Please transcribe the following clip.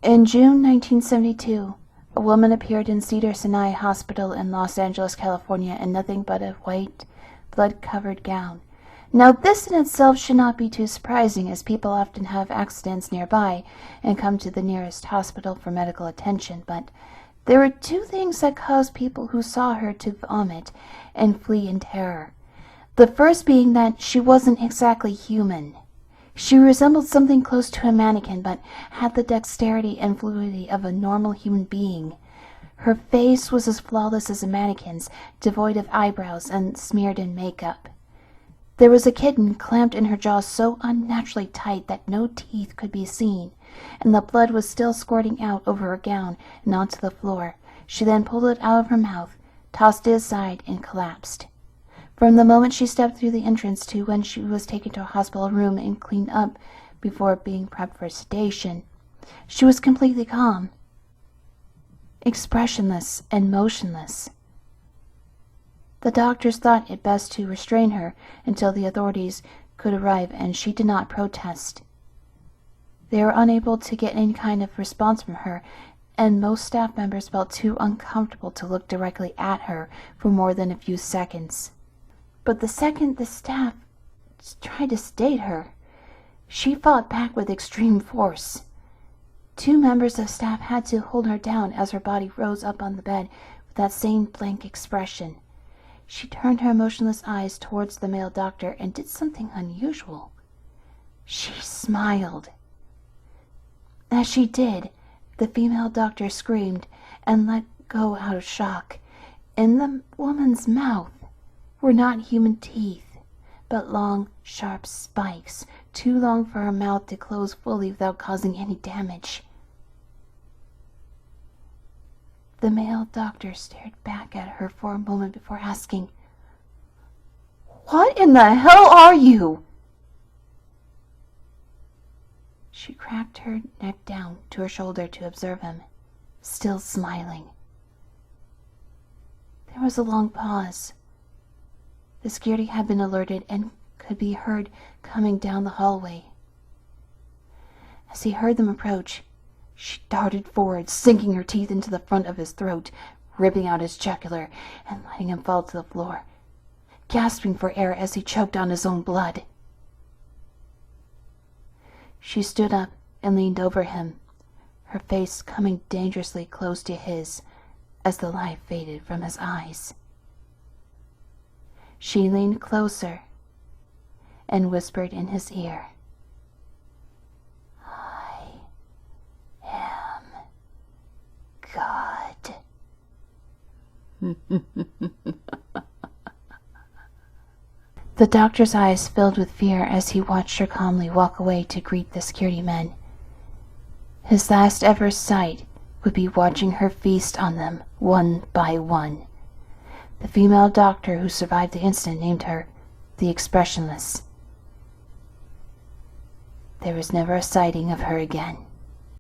In June 1972, a woman appeared in Cedars-Sinai Hospital in Los Angeles, California in nothing but a white, blood-covered gown. Now this in itself should not be too surprising, as people often have accidents nearby and come to the nearest hospital for medical attention, but there were two things that caused people who saw her to vomit and flee in terror. The first being that she wasn't exactly human. She resembled something close to a mannequin, but had the dexterity and fluidity of a normal human being. Her face was as flawless as a mannequin's, devoid of eyebrows and smeared in makeup. There was a kitten clamped in her jaws so unnaturally tight that no teeth could be seen, and the blood was still squirting out over her gown and onto the floor. She then pulled it out of her mouth, tossed it aside, and collapsed. From the moment she stepped through the entrance to when she was taken to a hospital room and cleaned up before being prepped for sedation, she was completely calm, expressionless, and motionless. The doctors thought it best to restrain her until the authorities could arrive, and she did not protest. They were unable to get any kind of response from her, and most staff members felt too uncomfortable to look directly at her for more than a few seconds. But the second the staff tried to sedate her, she fought back with extreme force. Two members of staff had to hold her down as her body rose up on the bed with that same blank expression. She turned her motionless eyes towards the male doctor and did something unusual. She smiled. As she did, the female doctor screamed and let go out of shock. In the woman's mouth were not human teeth, but long, sharp spikes, too long for her mouth to close fully without causing any damage. The male doctor stared back at her for a moment before asking, "What in the hell are you?" She cracked her neck down to her shoulder to observe him, still smiling. There was a long pause. The security had been alerted and could be heard coming down the hallway. As he heard them approach, she darted forward, sinking her teeth into the front of his throat, ripping out his jugular and letting him fall to the floor, gasping for air as he choked on his own blood. She stood up and leaned over him, her face coming dangerously close to his as the light faded from his eyes. She leaned closer and whispered in his ear, "I am God." The doctor's eyes filled with fear as he watched her calmly walk away to greet the security men. His last ever sight would be watching her feast on them one by one. The female doctor who survived the incident named her the Expressionless. There was never a sighting of her again.